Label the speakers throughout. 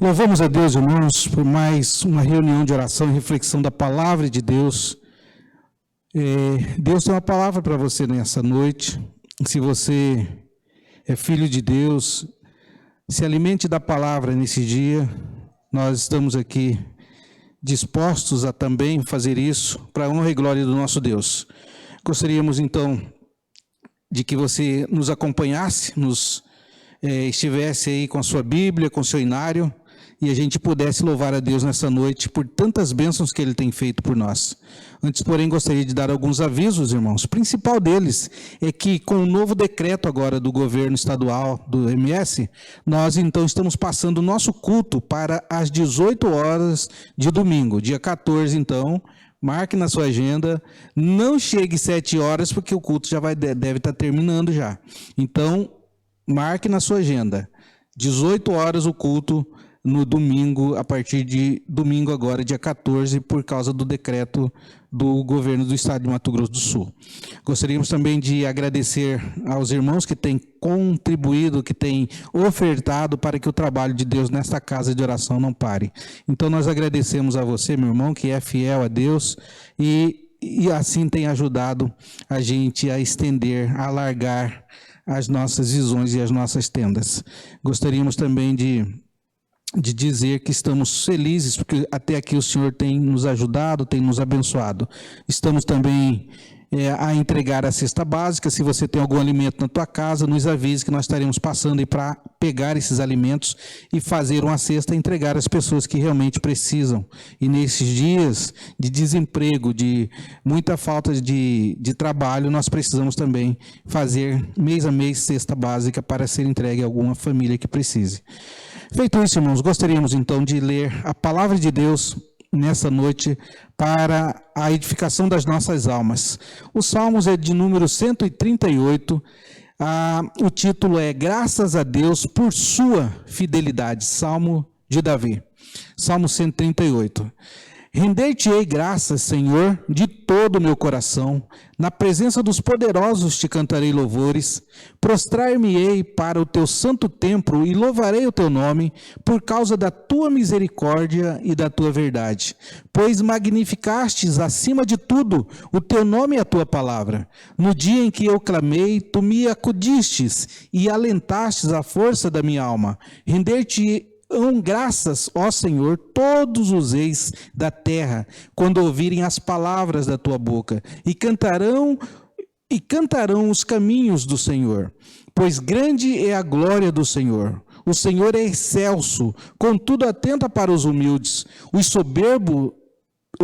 Speaker 1: Louvamos a Deus, irmãos, por mais uma reunião de oração e reflexão da palavra de Deus. Deus tem uma palavra para você nessa noite. Se você é filho de Deus, se alimente da palavra nesse dia. Nós estamos aqui dispostos a também fazer isso para a honra e glória do nosso Deus. Gostaríamos então de que você nos acompanhasse, estivesse aí com a sua Bíblia, com o seu inário, e a gente pudesse louvar a Deus nessa noite por tantas bênçãos que Ele tem feito por nós. Antes, porém, gostaria de dar alguns avisos, irmãos. O principal deles é que, com o novo decreto agora do governo estadual, do MS, nós então estamos passando o nosso culto para as 18 horas de domingo, dia 14, então. Marque na sua agenda, não chegue 7 horas, porque o culto já deve estar terminando já. Então, marque na sua agenda, 18 horas o culto no domingo, a partir de domingo agora, dia 14, por causa do decreto do governo do estado de Mato Grosso do Sul. Gostaríamos também de agradecer aos irmãos que têm contribuído, que têm ofertado para que o trabalho de Deus nesta casa de oração não pare. Então nós agradecemos a você, meu irmão, que é fiel a Deus e assim tem ajudado a gente a estender, a alargar as nossas visões e as nossas tendas. Gostaríamos também de dizer que estamos felizes, porque até aqui o Senhor tem nos ajudado, tem nos abençoado. Estamos também a entregar a cesta básica. Se você tem algum alimento na tua casa, nos avise que nós estaremos passando aí para pegar esses alimentos e fazer uma cesta e entregar às pessoas que realmente precisam. E nesses dias de desemprego, de muita falta de trabalho, nós precisamos também fazer mês a mês cesta básica para ser entregue a alguma família que precise. Feito isso, irmãos, gostaríamos então de ler a palavra de Deus nessa noite para a edificação das nossas almas. O Salmos é de número 138, o título é Graças a Deus por sua fidelidade, Salmo de Davi, Salmo 138. Render-te-ei graças, Senhor, de todo o meu coração, na presença dos poderosos te cantarei louvores, prostrar-me-ei para o teu santo templo e louvarei o teu nome, por causa da tua misericórdia e da tua verdade. Pois magnificastes acima de tudo o teu nome e a tua palavra. No dia em que eu clamei, tu me acudistes e alentastes a força da minha alma. Render-te graças, ó Senhor, todos os reis da terra, quando ouvirem as palavras da tua boca, e cantarão os caminhos do Senhor, pois grande é a glória do Senhor. O Senhor é excelso, contudo atenta para os humildes. Os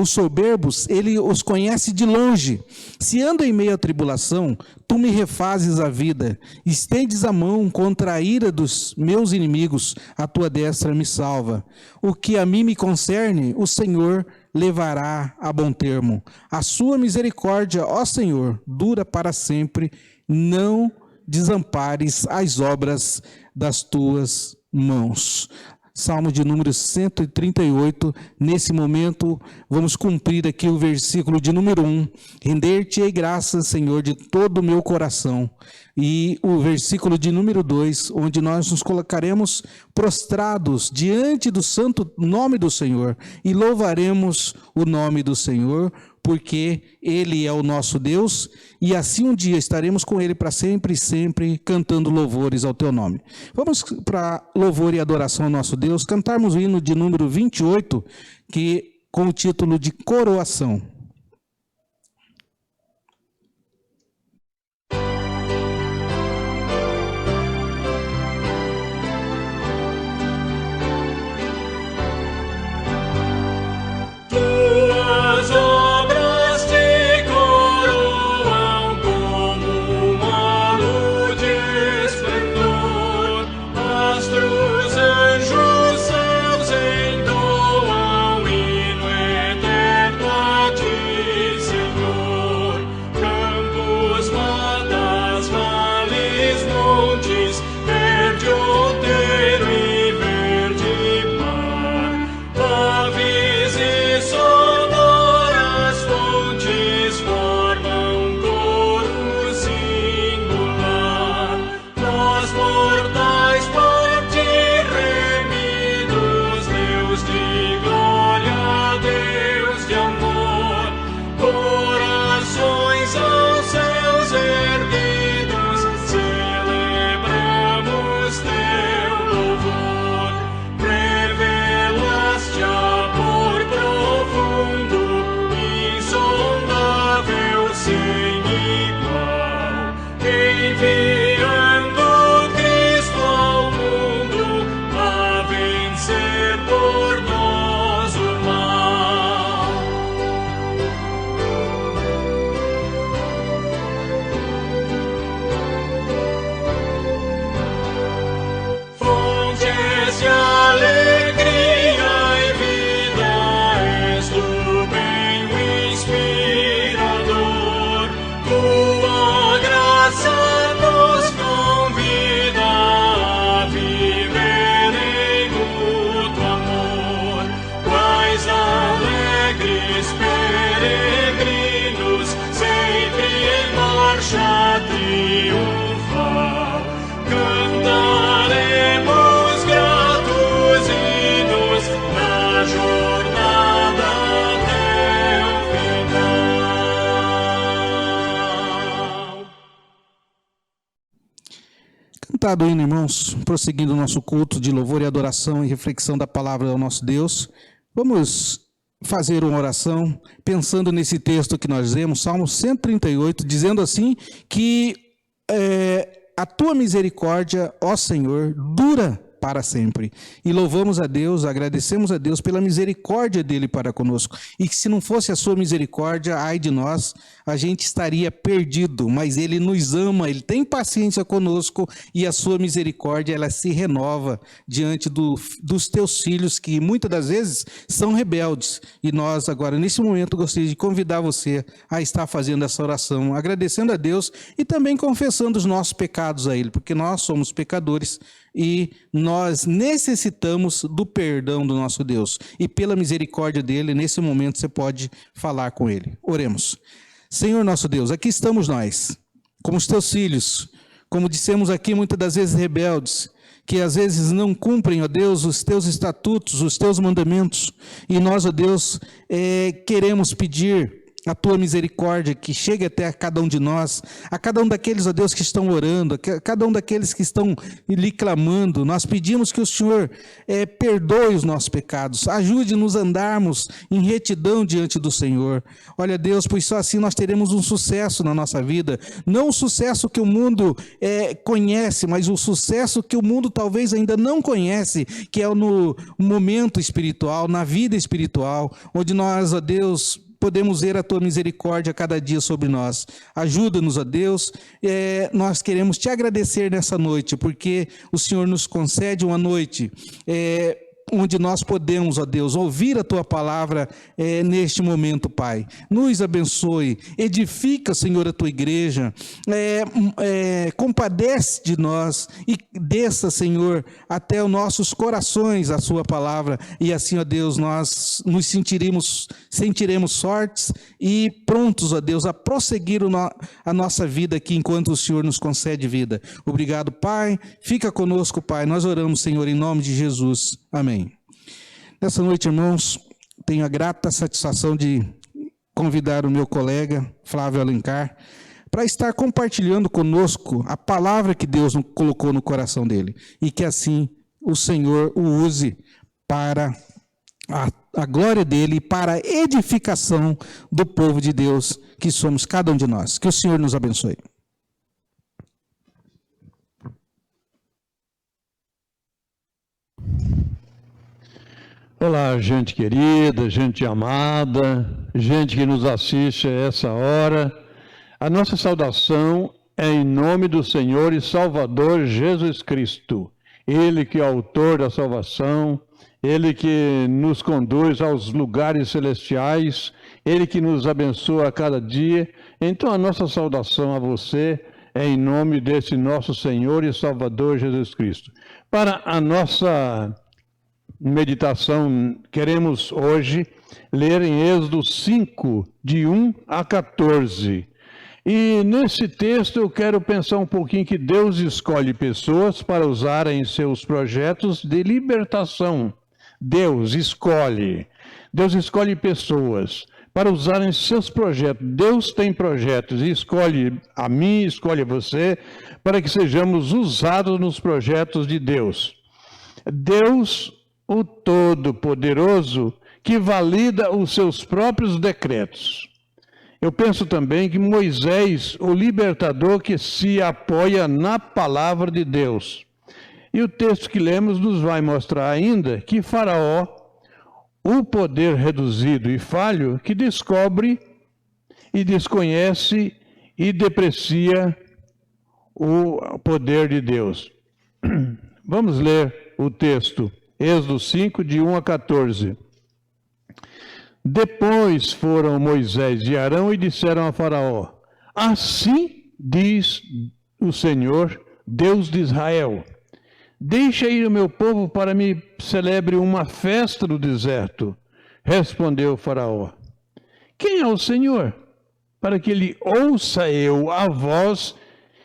Speaker 1: soberbos, ele os conhece de longe. Se ando em meio à tribulação, tu me refazes a vida. Estendes a mão contra a ira dos meus inimigos, a tua destra me salva. O que a mim me concerne, o Senhor levará a bom termo. A sua misericórdia, ó Senhor, dura para sempre. Não desampares as obras das tuas mãos. Salmo de número 138, nesse momento vamos cumprir aqui o versículo de número 1, render-te-ei graças, Senhor, de todo o meu coração, e o versículo de número 2, onde nós nos colocaremos prostrados diante do santo nome do Senhor, e louvaremos o nome do Senhor, porque Ele é o nosso Deus, e assim um dia estaremos com Ele para sempre e sempre, cantando louvores ao Teu nome. Vamos para louvor e adoração ao nosso Deus, cantarmos o hino de número 28, com o título de Coroação.
Speaker 2: Anjos, seus entoam hino eterno a ti. enviando Cristo ao mundo a vencer por nós o mal. Fontes de alegria e vida, és tu bem o inspirador. Tua graça nos convida a viver em mútuo amor. Quais alegres peregrinos, sempre em marcha triunfal, cantaremos gratos hinos na jornada até o final.
Speaker 1: Cantado o hino, irmãos, prosseguindo o nosso culto de louvor e adoração e reflexão da palavra do nosso Deus, vamos fazer uma oração pensando nesse texto que nós lemos, Salmo 138, dizendo assim que a tua misericórdia, ó Senhor, dura para sempre. E louvamos a Deus, agradecemos a Deus pela misericórdia dele para conosco. E que se não fosse a sua misericórdia, ai de nós, a gente estaria perdido. Mas ele nos ama, ele tem paciência conosco e a sua misericórdia, ela se renova diante dos teus filhos, que muitas das vezes são rebeldes. E nós agora, nesse momento, gostaria de convidar você a estar fazendo essa oração, agradecendo a Deus e também confessando os nossos pecados a ele, porque nós somos pecadores e nós necessitamos do perdão do nosso Deus. E pela misericórdia dele, nesse momento você pode falar com ele. Oremos. Senhor nosso Deus, aqui estamos nós, como os teus filhos, como dissemos aqui, muitas das vezes rebeldes, que às vezes não cumprem, ó Deus, os teus estatutos, os teus mandamentos. E nós, ó Deus, queremos pedir a tua misericórdia que chegue até a cada um de nós, a cada um daqueles, ó Deus, que estão orando, a cada um daqueles que estão lhe clamando. Nós pedimos que o Senhor perdoe os nossos pecados, ajude-nos a andarmos em retidão diante do Senhor. Olha, Deus, pois só assim nós teremos um sucesso na nossa vida, não o sucesso que o mundo conhece, mas o sucesso que o mundo talvez ainda não conhece, que é no momento espiritual, na vida espiritual, onde nós, ó Deus, podemos ver a tua misericórdia cada dia sobre nós. Ajuda-nos, ó Deus. Nós queremos te agradecer nessa noite, porque o Senhor nos concede uma noite onde nós podemos, ó Deus, ouvir a tua palavra neste momento, Pai. Nos abençoe, edifica, Senhor, a tua igreja, compadece de nós e desça, Senhor, até os nossos corações a sua palavra, e assim, ó Deus, nós nos sentiremos fortes e prontos, ó Deus, a prosseguir a nossa vida aqui enquanto o Senhor nos concede vida. Obrigado, Pai. Fica conosco, Pai. Nós oramos, Senhor, em nome de Jesus. Amém. Nessa noite, irmãos, tenho a grata satisfação de convidar o meu colega, Flávio Alencar, para estar compartilhando conosco a palavra que Deus colocou no coração dele. E que assim o Senhor o use para a glória dele e para a edificação do povo de Deus, que somos cada um de nós. Que o Senhor nos abençoe.
Speaker 3: Olá, gente querida, gente amada, gente que nos assiste a essa hora. A nossa saudação é em nome do Senhor e Salvador Jesus Cristo. Ele que é autor da salvação, Ele que nos conduz aos lugares celestiais, Ele que nos abençoa a cada dia. Então a nossa saudação a você é em nome desse nosso Senhor e Salvador Jesus Cristo. Para a nossa meditação, queremos hoje ler em Êxodo 5, de 1 a 14. E nesse texto eu quero pensar um pouquinho que Deus escolhe pessoas para usarem em seus projetos de libertação. Deus escolhe pessoas para usarem em seus projetos. Deus tem projetos e escolhe a mim, escolhe você, para que sejamos usados nos projetos de Deus. Deus, o Todo-Poderoso, que valida os seus próprios decretos. Eu penso também que Moisés, o libertador que se apoia na palavra de Deus. E o texto que lemos nos vai mostrar ainda que Faraó, o poder reduzido e falho, que descobre e desconhece e deprecia o poder de Deus. Vamos ler o texto, Êxodo 5, de 1 a 14. Depois foram Moisés e Arão e disseram a Faraó: assim diz o Senhor, Deus de Israel: deixa ir o meu povo para me celebre uma festa no deserto. Respondeu Faraó: quem é o Senhor, para que ele ouça eu a voz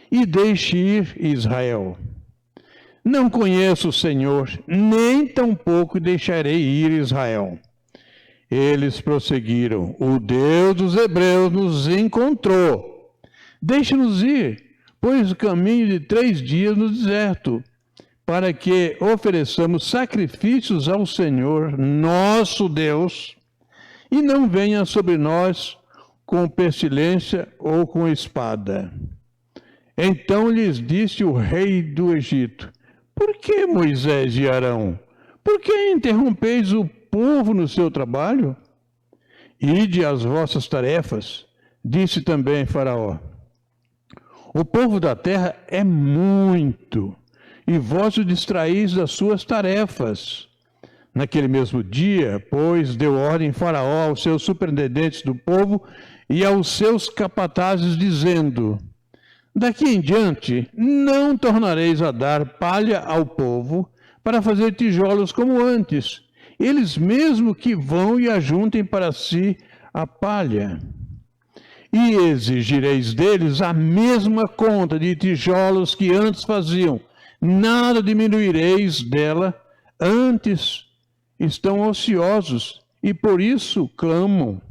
Speaker 3: e deixe ir Israel? Não conheço o Senhor, nem tampouco deixarei ir Israel. Eles prosseguiram: o Deus dos hebreus nos encontrou. Deixe-nos ir, pois o caminho de 3 dias no deserto, para que ofereçamos sacrifícios ao Senhor, nosso Deus, e não venha sobre nós com pestilência ou com espada. Então lhes disse o rei do Egito: por que, Moisés e Arão? Por que interrompeis o povo no seu trabalho? Ide às vossas tarefas. Disse também Faraó: o povo da terra é muito, e vós o distraís das suas tarefas. Naquele mesmo dia, pois, deu ordem Faraó aos seus superintendentes do povo e aos seus capatazes, dizendo: daqui em diante não tornareis a dar palha ao povo para fazer tijolos como antes, eles mesmo que vão e ajuntem para si a palha. E exigireis deles a mesma conta de tijolos que antes faziam, nada diminuireis dela, antes estão ociosos e por isso clamam: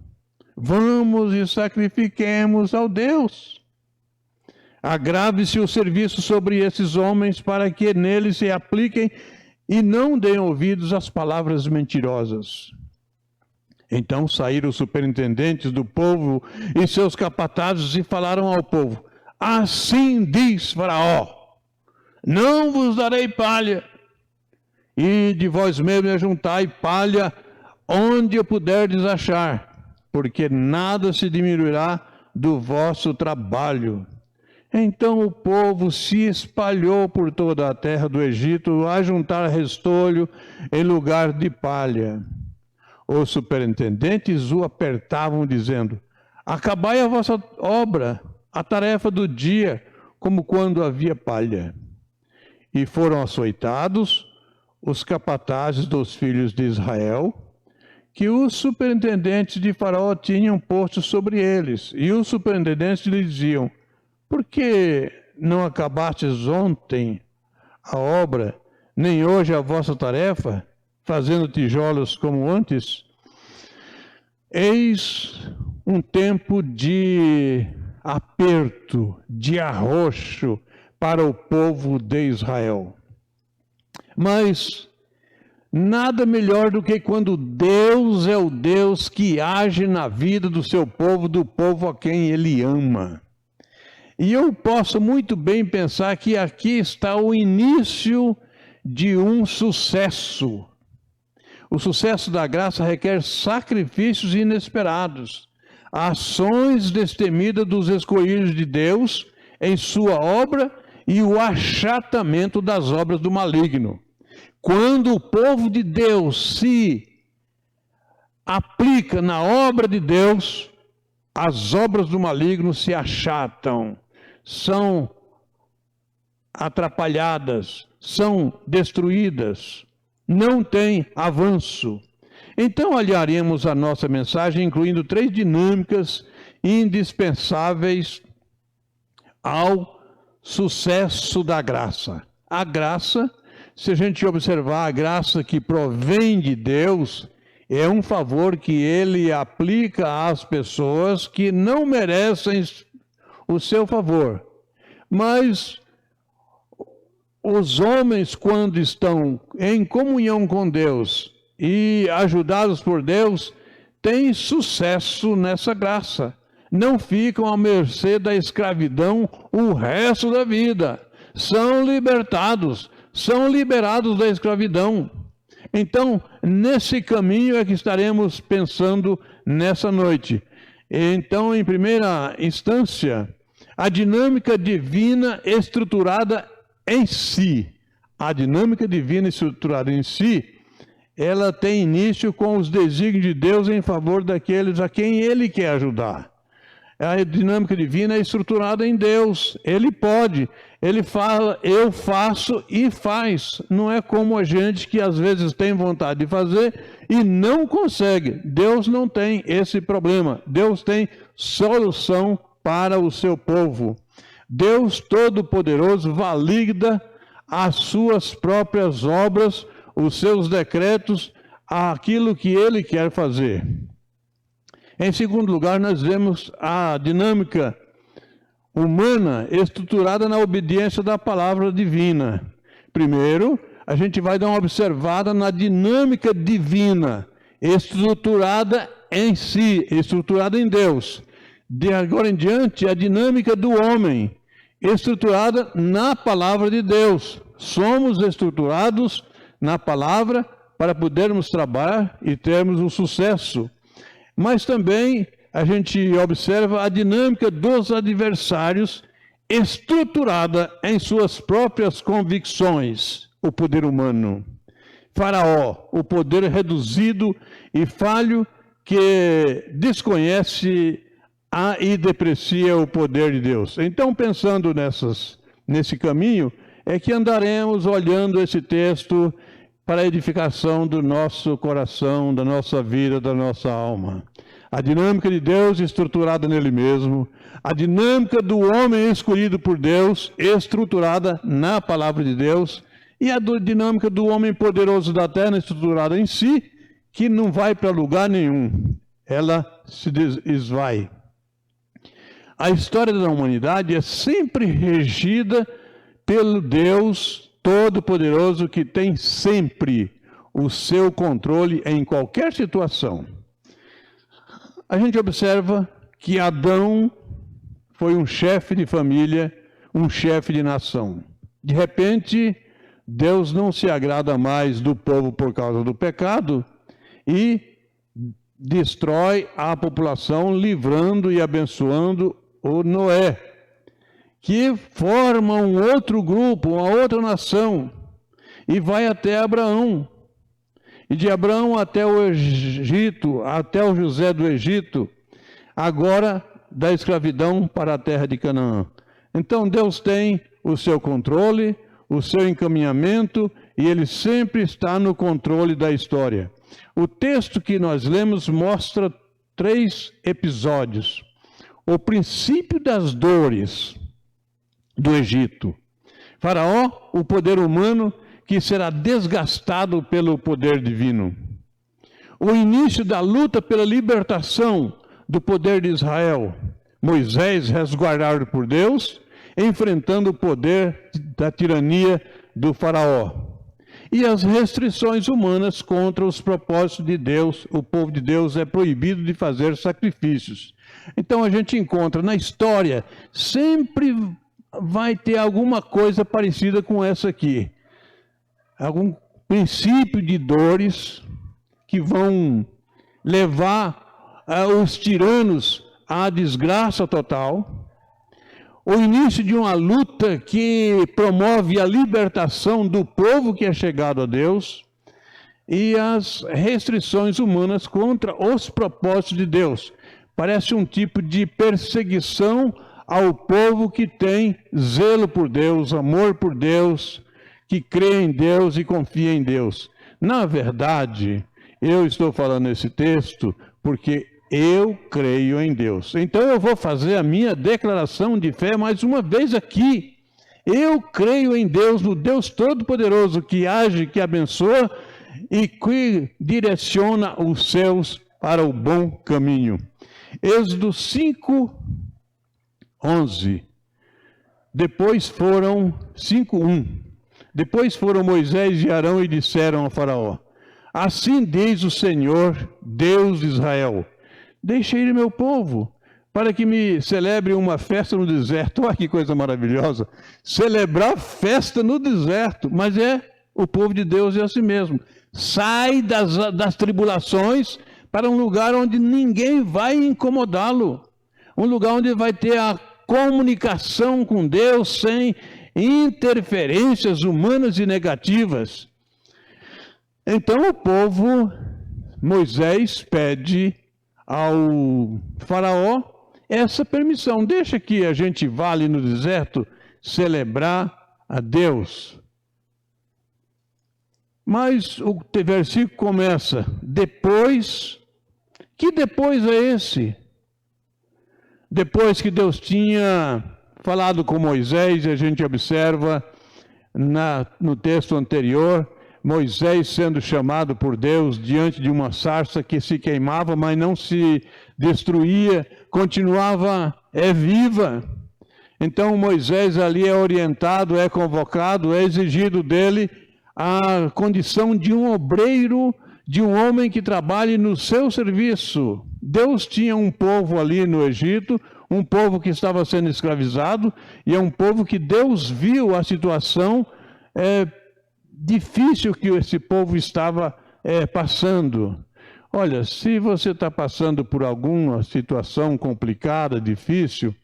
Speaker 3: vamos e sacrifiquemos ao Deus. Agrave-se o serviço sobre esses homens para que neles se apliquem e não deem ouvidos às palavras mentirosas. Então saíram os superintendentes do povo e seus capatazes e falaram ao povo: assim diz Faraó: não vos darei palha, e de vós mesmos ajuntai palha onde eu puderdes achar, porque nada se diminuirá do vosso trabalho. Então o povo se espalhou por toda a terra do Egito a juntar restolho em lugar de palha. Os superintendentes o apertavam, dizendo: acabai a vossa obra, a tarefa do dia, como quando havia palha. E foram açoitados os capatazes dos filhos de Israel, que os superintendentes de Faraó tinham posto sobre eles. E os superintendentes lhe diziam: por que não acabastes ontem a obra, nem hoje a vossa tarefa, fazendo tijolos como antes? Eis um tempo de aperto, de arroxo para o povo de Israel. Mas nada melhor do que quando Deus é o Deus que age na vida do seu povo, do povo a quem Ele ama. E eu posso muito bem pensar que aqui está o início de um sucesso. O sucesso da graça requer sacrifícios inesperados, ações destemidas dos escolhidos de Deus em sua obra e o achatamento das obras do maligno. Quando o povo de Deus se aplica na obra de Deus, as obras do maligno se achatam, são atrapalhadas, são destruídas, não tem avanço. Então, olharemos a nossa mensagem incluindo 3 dinâmicas indispensáveis ao sucesso da graça. A graça, se a gente observar a graça que provém de Deus, é um favor que Ele aplica às pessoas que não merecem o seu favor. Mas os homens, quando estão em comunhão com Deus e ajudados por Deus, têm sucesso nessa graça. não ficam à mercê da escravidão o resto da vida. São libertados, são liberados da escravidão. Então, nesse caminho é que estaremos pensando nessa noite. Então, em primeira instância, a dinâmica divina estruturada em si. A dinâmica divina estruturada em si, ela tem início com os desígnios de Deus em favor daqueles a quem Ele quer ajudar. A dinâmica divina é estruturada em Deus. Ele pode, Ele fala, eu faço e faz. Não é como a gente que às vezes tem vontade de fazer e não consegue. Deus não tem esse problema. Deus tem solução para o seu povo. Deus Todo-Poderoso valida as suas próprias obras, os seus decretos, aquilo que Ele quer fazer. Em segundo lugar, nós vemos a dinâmica humana estruturada na obediência da palavra divina. Primeiro, a gente vai dar uma observada na dinâmica divina, estruturada em si, estruturada em Deus. De agora em diante, a dinâmica do homem, estruturada na palavra de Deus. Somos estruturados na palavra para podermos trabalhar e termos o sucesso. Mas também a gente observa a dinâmica dos adversários estruturada em suas próprias convicções, o poder humano. Faraó, o poder reduzido e falho que desconhece e deprecia o poder de Deus. Então, pensando nesse caminho, é que andaremos olhando esse texto para a edificação do nosso coração, da nossa vida, da nossa alma. A dinâmica de Deus estruturada nele mesmo, a dinâmica do homem escolhido por Deus, estruturada na palavra de Deus, e a dinâmica do homem poderoso da terra, estruturada em si, que não vai para lugar nenhum. Ela se esvai. A história da humanidade é sempre regida pelo Deus Todo-Poderoso que tem sempre o seu controle em qualquer situação. A gente observa que Adão foi um chefe de família, um chefe de nação. De repente, Deus não se agrada mais do povo por causa do pecado e destrói a população, livrando e abençoando o Noé, que forma um outro grupo, uma outra nação, e vai até Abraão. E de Abraão até o Egito, até o José do Egito, agora da escravidão para a terra de Canaã. Então Deus tem o seu controle, o seu encaminhamento, e Ele sempre está no controle da história. O texto que nós lemos mostra 3 episódios. O princípio das dores do Egito. Faraó, o poder humano que será desgastado pelo poder divino. O início da luta pela libertação do poder de Israel. Moisés, resguardado por Deus, enfrentando o poder da tirania do Faraó. E as restrições humanas contra os propósitos de Deus. O povo de Deus é proibido de fazer sacrifícios. Então a gente encontra na história, sempre vai ter alguma coisa parecida com essa aqui. Algum princípio de dores que vão levar os tiranos à desgraça total. O início de uma luta que promove a libertação do povo que é chegado a Deus. E as restrições humanas contra os propósitos de Deus. Parece um tipo de perseguição ao povo que tem zelo por Deus, amor por Deus, que crê em Deus e confia em Deus. Na verdade, eu estou falando esse texto porque eu creio em Deus. Então eu vou fazer a minha declaração de fé mais uma vez aqui. Eu creio em Deus, no Deus Todo-Poderoso que age, que abençoa e que direciona os céus para o bom caminho. Êxodo 5:11. Depois foram 5:1. Depois foram Moisés e Arão e disseram a Faraó: assim diz o Senhor, Deus de Israel: deixa ir meu povo, para que me celebre uma festa no deserto. Olha que coisa maravilhosa. Celebrar festa no deserto. Mas o povo de Deus é assim mesmo. Sai das tribulações para um lugar onde ninguém vai incomodá-lo. Um lugar onde vai ter a comunicação com Deus sem interferências humanas e negativas. Então o povo, Moisés pede ao faraó essa permissão. Deixa que a gente vá ali no deserto celebrar a Deus. Mas o versículo começa, depois. Que depois é esse? Depois que Deus tinha falado com Moisés, a gente observa no texto anterior, Moisés sendo chamado por Deus diante de uma sarça que se queimava, mas não se destruía, continuava viva. Então Moisés ali é orientado, é convocado, é exigido dele a condição de um obreiro, de um homem que trabalhe no seu serviço. Deus tinha um povo ali no Egito, um povo que estava sendo escravizado, e é um povo que Deus viu a situação difícil que esse povo estava passando. Olha, se você está passando por alguma situação complicada, difícil,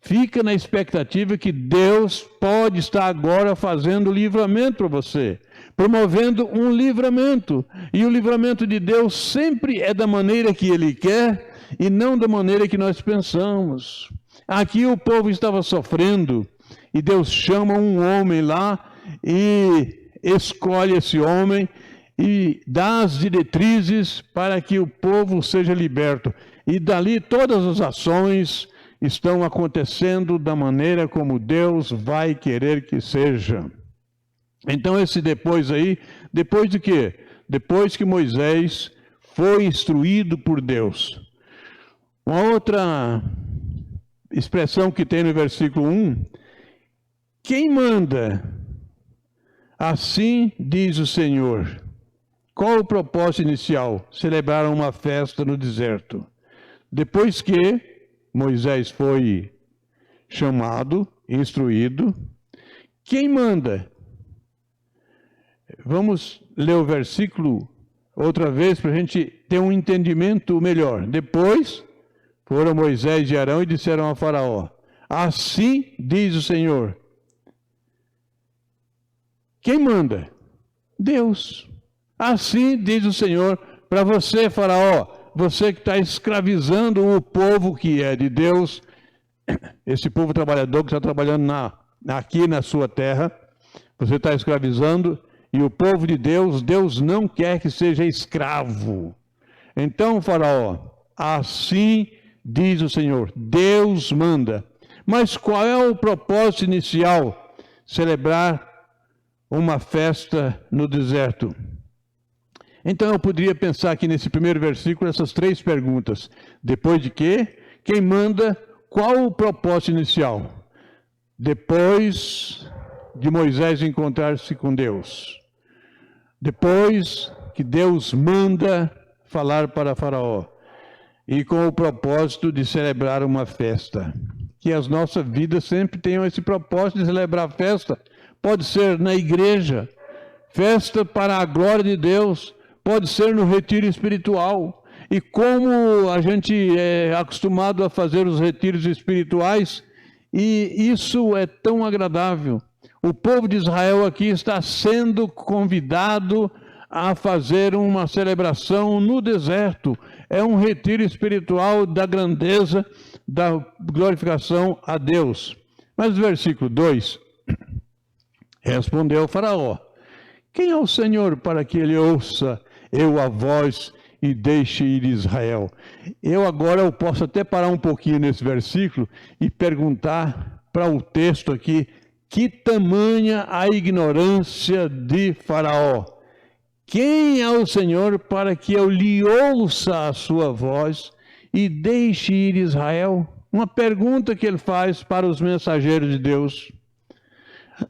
Speaker 3: fica na expectativa que Deus pode estar agora fazendo livramento para você, promovendo um livramento. E o livramento de Deus sempre é da maneira que Ele quer e não da maneira que nós pensamos. Aqui o povo estava sofrendo e Deus chama um homem lá e escolhe esse homem e dá as diretrizes para que o povo seja liberto. E dali todas as ações estão acontecendo da maneira como Deus vai querer que seja. Então esse depois aí, depois de quê? Depois que Moisés foi instruído por Deus. Uma outra expressão que tem no versículo 1, quem manda? Assim diz o Senhor. Qual o propósito inicial? Celebrar uma festa no deserto. Depois que Moisés foi chamado, instruído, quem manda? Vamos ler o versículo outra vez para a gente ter um entendimento melhor. Depois foram Moisés e Arão e disseram a Faraó, assim diz o Senhor. Quem manda? Deus. Assim diz o Senhor para você, Faraó, você que está escravizando o povo que é de Deus, esse povo trabalhador que está trabalhando aqui na sua terra, você está escravizando, e o povo de Deus, Deus não quer que seja escravo. Então, Faraó, assim diz o Senhor, Deus manda. Mas qual é o propósito inicial? Celebrar uma festa no deserto. Então eu poderia pensar aqui nesse primeiro versículo essas três perguntas. Depois de quê? Quem manda? Qual o propósito inicial? Depois de Moisés encontrar-se com Deus. Depois que Deus manda falar para Faraó. E com o propósito de celebrar uma festa. Que as nossas vidas sempre tenham esse propósito de celebrar festa. Pode ser na igreja, festa para a glória de Deus. Pode ser no retiro espiritual. E como a gente é acostumado a fazer os retiros espirituais, e isso é tão agradável. O povo de Israel aqui está sendo convidado a fazer uma celebração no deserto. É um retiro espiritual da grandeza, da glorificação a Deus. Mas o versículo 2, respondeu o Faraó, quem é o Senhor para que ele ouça a voz e deixe ir Israel? Eu posso até parar um pouquinho nesse versículo e perguntar para o texto aqui, que tamanha a ignorância de Faraó? Quem é o Senhor para que eu lhe ouça a sua voz e deixe ir Israel? Uma pergunta que ele faz para os mensageiros de Deus.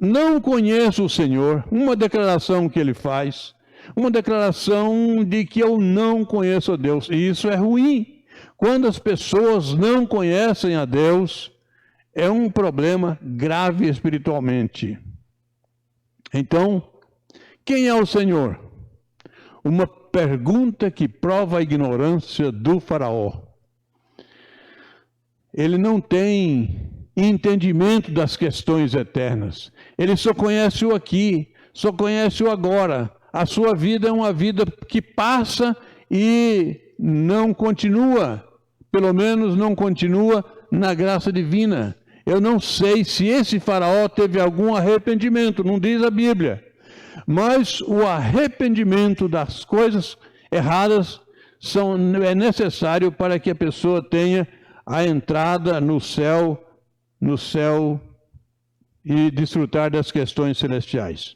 Speaker 3: Não conheço o Senhor, uma declaração que ele faz, uma declaração de que eu não conheço a Deus, e isso é ruim. Quando as pessoas não conhecem a Deus, é um problema grave espiritualmente. Então, quem é o Senhor? Uma pergunta que prova a ignorância do faraó. Ele não tem entendimento das questões eternas. Ele só conhece o aqui, só conhece o agora. A sua vida é uma vida que passa e não continua, pelo menos não continua na graça divina. Eu não sei se esse faraó teve algum arrependimento, não diz a Bíblia. Mas o arrependimento das coisas erradas é necessário para que a pessoa tenha a entrada no céu e desfrutar das questões celestiais.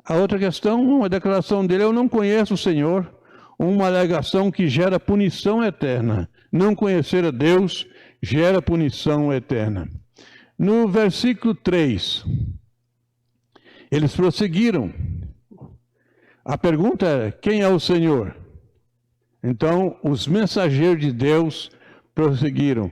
Speaker 3: A outra questão, uma declaração dele, eu não conheço o Senhor, uma alegação que gera punição eterna. Não conhecer a Deus gera punição eterna. No versículo 3, eles prosseguiram. A pergunta é, quem é o Senhor? Então, os mensageiros de Deus prosseguiram.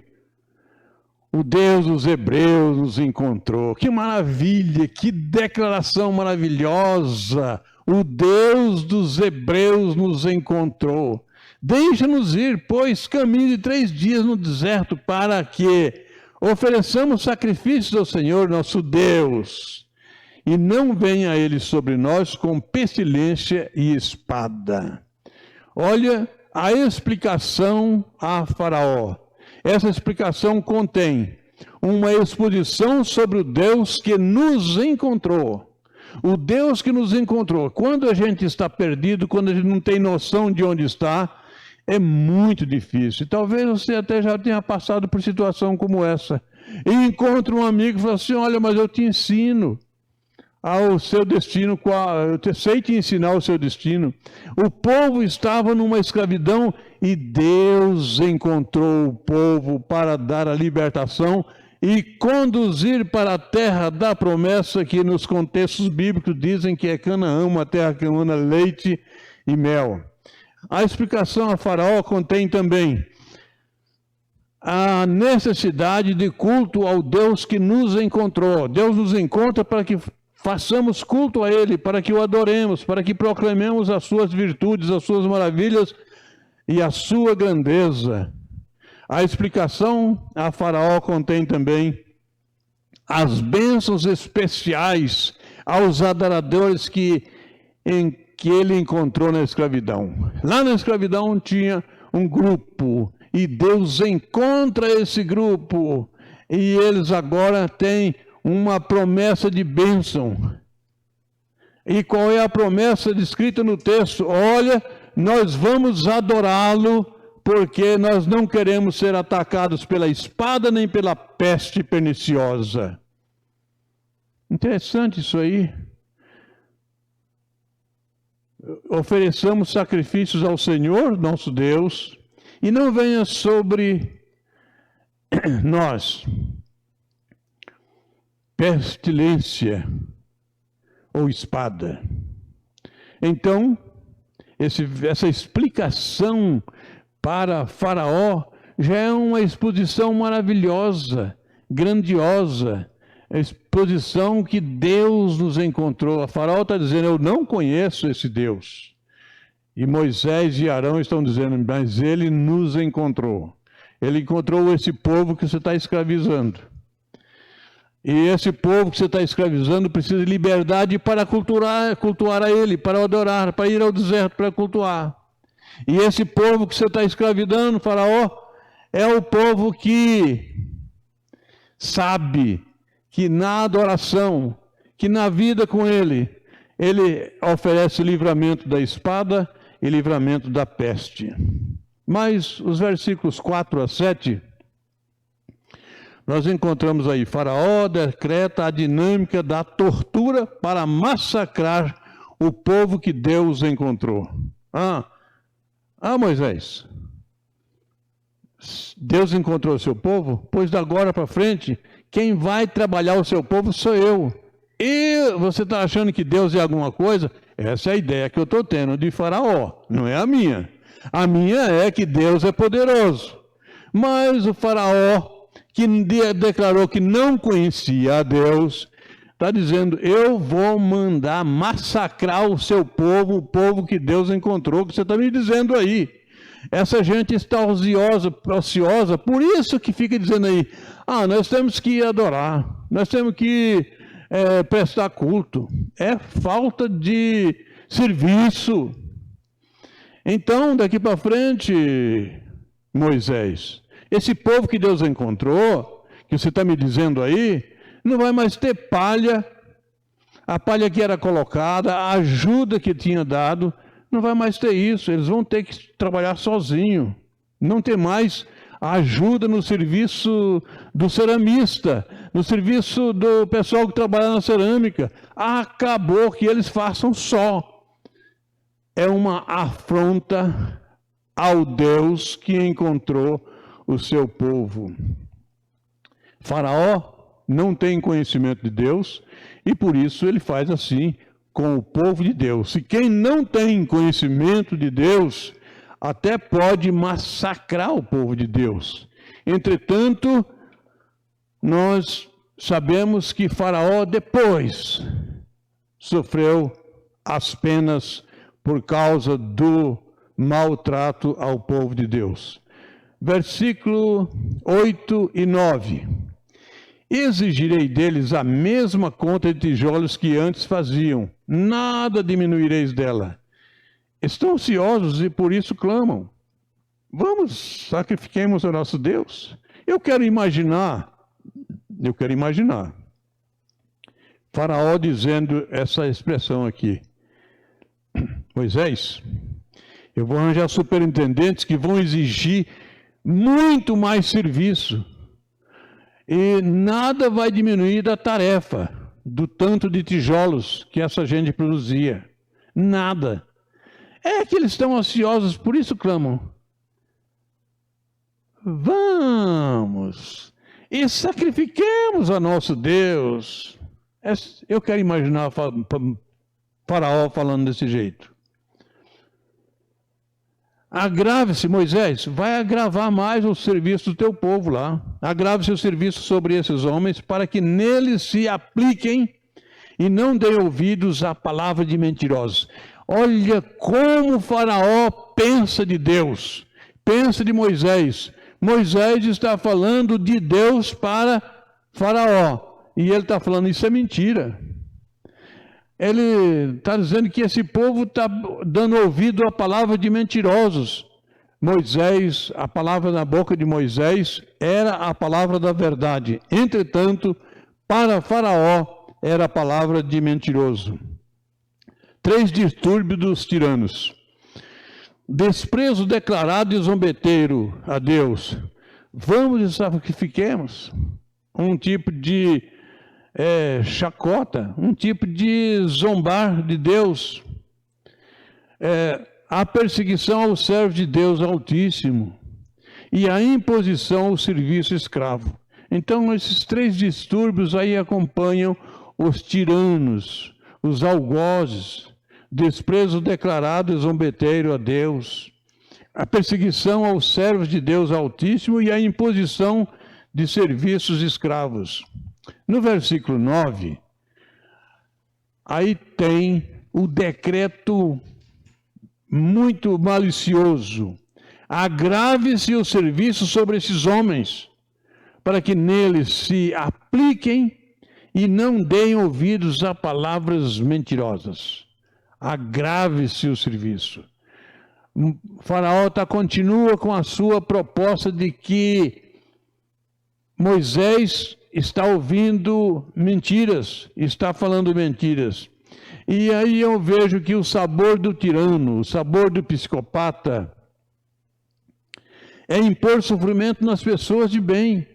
Speaker 3: O Deus dos Hebreus nos encontrou. Que maravilha, que declaração maravilhosa. O Deus dos Hebreus nos encontrou. Deixa-nos ir, pois, caminho de 3 dias no deserto, para que ofereçamos sacrifícios ao Senhor, nosso Deus, e não venha ele sobre nós com pestilência e espada. Olha a explicação a Faraó. Essa explicação contém uma exposição sobre o Deus que nos encontrou. O Deus que nos encontrou. Quando a gente está perdido, quando a gente não tem noção de onde está, é muito difícil. Talvez você até já tenha passado por situação como essa. E encontra um amigo e fala assim, olha, mas eu te ensino ao seu destino, eu sei te ensinar o seu destino. O povo estava numa escravidão e Deus encontrou o povo para dar a libertação e conduzir para a terra da promessa, que nos contextos bíblicos dizem que é Canaã, uma terra que emana leite e mel. A explicação a Faraó contém também a necessidade de culto ao Deus que nos encontrou. Deus nos encontra para que façamos culto a Ele, para que o adoremos, para que proclamemos as suas virtudes, as suas maravilhas e a sua grandeza. A explicação a Faraó contém também as bênçãos especiais aos adoradores que ele encontrou na escravidão. Lá na escravidão tinha um grupo, e Deus encontra esse grupo, e eles agora têm uma promessa de bênção. E qual é a promessa descrita no texto? Olha, nós vamos adorá-lo, porque nós não queremos ser atacados pela espada nem pela peste perniciosa. Interessante isso aí. Ofereçamos sacrifícios ao Senhor, nosso Deus, e não venha sobre nós pestilência ou espada. Então, essa explicação para Faraó já é uma exposição maravilhosa, grandiosa, a exposição que Deus nos encontrou. A Faraó está dizendo, eu não conheço esse Deus. E Moisés e Arão estão dizendo, mas ele nos encontrou. Ele encontrou esse povo que você está escravizando. E esse povo que você está escravizando precisa de liberdade para cultuar a ele, para adorar, para ir ao deserto, para cultuar. E esse povo que você está escravizando, Faraó, é o povo que sabe que na adoração, que na vida com ele oferece livramento da espada e livramento da peste. Mas os versículos 4 a 7, nós encontramos aí, Faraó decreta a dinâmica da tortura para massacrar o povo que Deus encontrou. Moisés, Deus encontrou o seu povo? Pois da agora para frente, quem vai trabalhar o seu povo sou eu. E você está achando que Deus é alguma coisa? Essa é a ideia que eu estou tendo de Faraó, não é a minha. A minha é que Deus é poderoso. Mas o faraó, que declarou que não conhecia a Deus, está dizendo, eu vou mandar massacrar o seu povo, o povo que Deus encontrou, que você está me dizendo aí. Essa gente está ociosa, por isso que fica dizendo aí, nós temos que adorar, nós temos que prestar culto. É falta de serviço. Então, daqui para frente, Moisés, esse povo que Deus encontrou, que você está me dizendo aí, não vai mais ter palha, a palha que era colocada, a ajuda que tinha dado, não vai mais ter isso, eles vão ter que trabalhar sozinho, não ter mais a ajuda no serviço do ceramista, no serviço do pessoal que trabalha na cerâmica. Acabou que eles façam só. É uma afronta ao Deus que encontrou o seu povo. Faraó não tem conhecimento de Deus e por isso ele faz assim com o povo de Deus. E quem não tem conhecimento de Deus, até pode massacrar o povo de Deus. Entretanto, nós sabemos que Faraó depois sofreu as penas por causa do maltrato ao povo de Deus. Versículo 8 e 9. Exigirei deles a mesma conta de tijolos que antes faziam, nada diminuireis dela. Estão ansiosos e por isso clamam. Vamos, sacrifiquemos ao nosso Deus. Eu quero imaginar, Faraó dizendo essa expressão aqui. Moisés, eu vou arranjar superintendentes que vão exigir muito mais serviço. E nada vai diminuir da tarefa, do tanto de tijolos que essa gente produzia. Nada. É que eles estão ansiosos, por isso clamam. Vamos e sacrifiquemos a nosso Deus. Eu quero imaginar Faraó falando desse jeito. Agrave-se, Moisés, vai agravar mais o serviço do teu povo lá. Agrave-se o serviço sobre esses homens, para que neles se apliquem e não deem ouvidos à palavra de mentirosos. Olha como o Faraó pensa de Deus, pensa de Moisés. Moisés está falando de Deus para Faraó, e ele está falando, isso é mentira. Ele está dizendo que esse povo está dando ouvido à palavra de mentirosos. Moisés, a palavra na boca de Moisés era a palavra da verdade. Entretanto, para Faraó era a palavra de mentiroso. 3 distúrbios dos tiranos. Desprezo declarado e zombeteiro a Deus. Vamos e sacrifiquemos. Um tipo de chacota, um tipo de zombar de Deus. A perseguição ao servo de Deus Altíssimo e a imposição ao serviço escravo. Então, esses 3 distúrbios aí acompanham os tiranos, os algozes, desprezo declarado e zombeteiro a Deus, a perseguição aos servos de Deus Altíssimo e a imposição de serviços escravos. No versículo 9, aí tem o decreto muito malicioso. Agrave-se o serviço sobre esses homens, para que neles se apliquem e não deem ouvidos a palavras mentirosas. Agrave-se o serviço. O faraó continua com a sua proposta de que Moisés está ouvindo mentiras, está falando mentiras. E aí eu vejo que o sabor do tirano, o sabor do psicopata, é impor sofrimento nas pessoas de bem.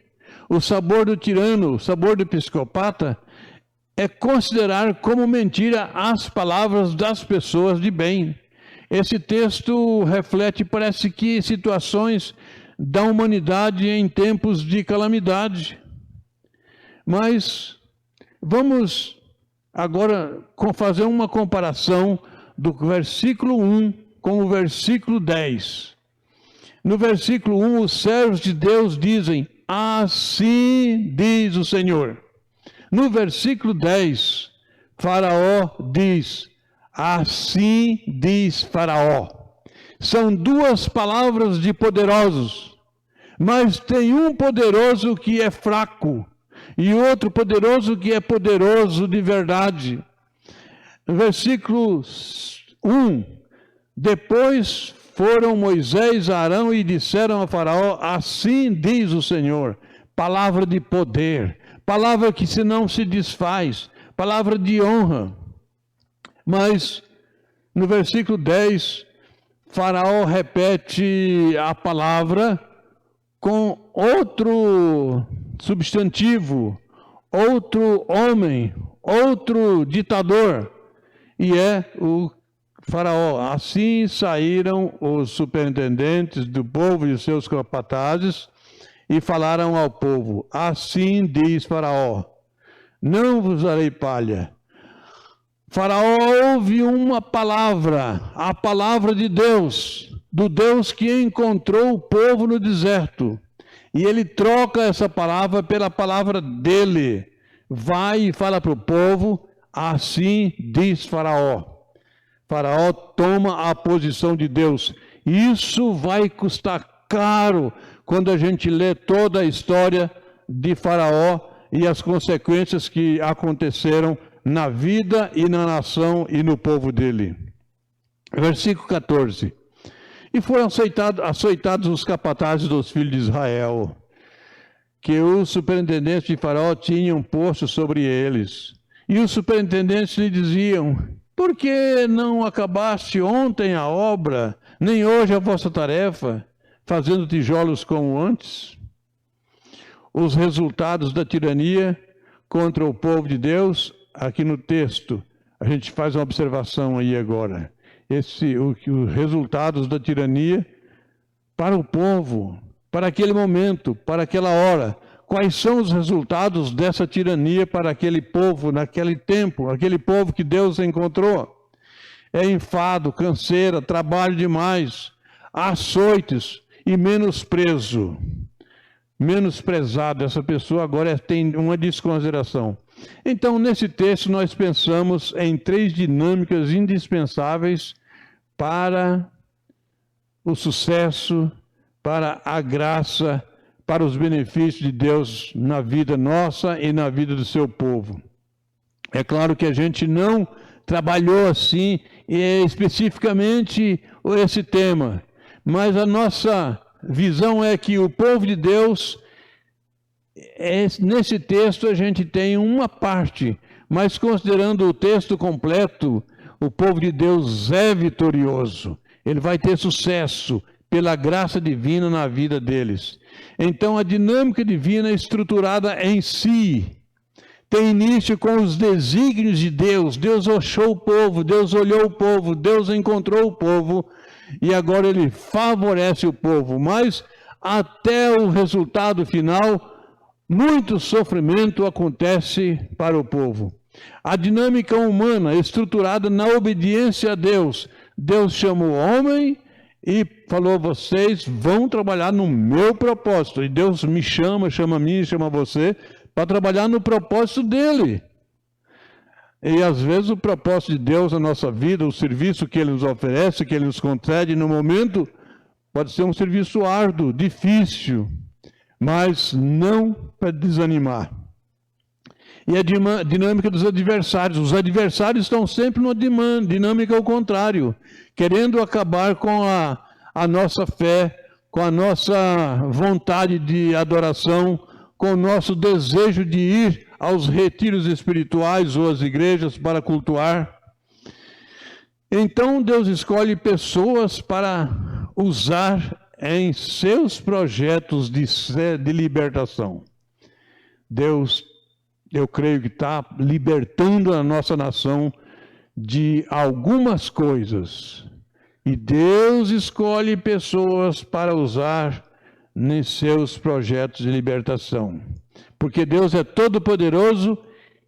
Speaker 3: O sabor do tirano, o sabor do psicopata, é considerar como mentira as palavras das pessoas de bem. Esse texto reflete, parece que, situações da humanidade em tempos de calamidade. Mas vamos agora fazer uma comparação do versículo 1 com o versículo 10. No versículo 1, os servos de Deus dizem, assim diz o Senhor. No versículo 10, Faraó diz, assim diz Faraó. São duas palavras de poderosos, mas tem um poderoso que é fraco e outro poderoso que é poderoso de verdade. No versículo 1, depois foram Moisés, Arão e disseram a Faraó, assim diz o Senhor, palavra de poder, palavra que não se desfaz, palavra de honra. Mas no versículo 10, Faraó repete a palavra com outro substantivo, outro homem, outro ditador, e é o Faraó. Assim saíram os superintendentes do povo e os seus capatazes e falaram ao povo, assim diz Faraó, não vos darei palha. Faraó ouve uma palavra, a palavra de Deus, do Deus que encontrou o povo no deserto. E ele troca essa palavra pela palavra dele. Vai e fala para o povo, assim diz Faraó. Faraó toma a posição de Deus. Isso vai custar caro quando a gente lê toda a história de Faraó e as consequências que aconteceram na vida e na nação e no povo dele. Versículo 14. E foram açoitados os capatazes dos filhos de Israel, que os superintendentes de Faraó tinham posto sobre eles. E os superintendentes lhe diziam, por que não acabaste ontem a obra, nem hoje a vossa tarefa, fazendo tijolos como antes? Os resultados da tirania contra o povo de Deus, aqui no texto, a gente faz uma observação aí agora. Os resultados da tirania para o povo, para aquele momento, para aquela hora. Quais são os resultados dessa tirania para aquele povo, naquele tempo, aquele povo que Deus encontrou? É enfado, canseira, trabalho demais, açoites e menosprezo. Menosprezado, essa pessoa agora tem uma desconsideração. Então, nesse texto, nós pensamos em 3 dinâmicas indispensáveis para o sucesso, para a graça, para os benefícios de Deus na vida nossa e na vida do seu povo. É claro que a gente não trabalhou assim especificamente esse tema, mas a nossa visão é que o povo de Deus, nesse texto a gente tem uma parte, mas considerando o texto completo, o povo de Deus é vitorioso, ele vai ter sucesso pela graça divina na vida deles. Então a dinâmica divina é estruturada em si, tem início com os desígnios de Deus. Deus achou o povo, Deus olhou o povo, Deus encontrou o povo e agora ele favorece o povo, mas até o resultado final, muito sofrimento acontece para o povo. A dinâmica humana é estruturada na obediência a Deus. Deus chamou o homem e falou, vocês vão trabalhar no meu propósito. E Deus me chama a mim, chama você, para trabalhar no propósito dele. E às vezes o propósito de Deus na nossa vida, o serviço que ele nos oferece, que ele nos concede no momento, pode ser um serviço árduo, difícil, mas não para desanimar. E a dinâmica dos adversários. Os adversários estão sempre numa dinâmica ao contrário, querendo acabar com a nossa fé, com a nossa vontade de adoração, com o nosso desejo de ir aos retiros espirituais ou às igrejas para cultuar. Então Deus escolhe pessoas para usar em seus projetos de libertação. Deus, eu creio que está libertando a nossa nação de algumas coisas. E Deus escolhe pessoas para usar em seus projetos de libertação. Porque Deus é todo-poderoso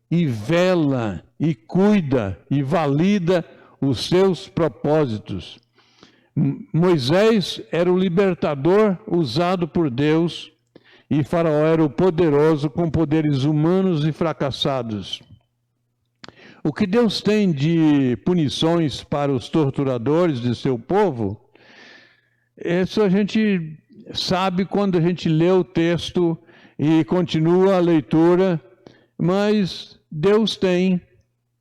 Speaker 3: e vela, e cuida, e valida os seus propósitos. Moisés era o libertador usado por Deus e Faraó era o poderoso com poderes humanos e fracassados. O que Deus tem de punições para os torturadores de seu povo, isso a gente sabe quando a gente lê o texto e continua a leitura, mas Deus tem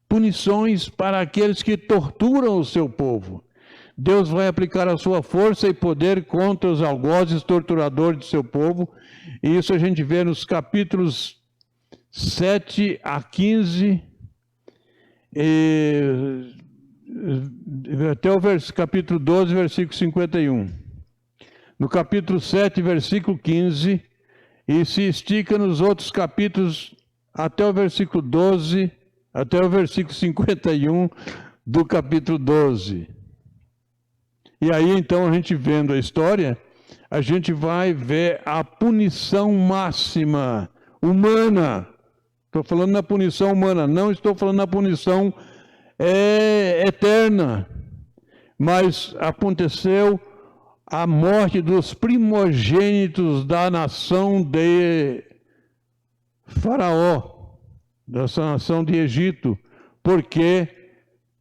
Speaker 3: punições para aqueles que torturam o seu povo. Deus vai aplicar a sua força e poder contra os algozes torturadores de seu povo, e isso a gente vê nos capítulos 7 a 15, até o capítulo 12, versículo 51. No capítulo 7, versículo 15, e se estica nos outros capítulos até o versículo 12, até o versículo 51 do capítulo 12. E aí, então, a gente vendo a história, a gente vai ver a punição máxima humana. Estou falando na punição humana, não estou falando na punição eterna. Mas aconteceu a morte dos primogênitos da nação de Faraó, dessa nação de Egito, porque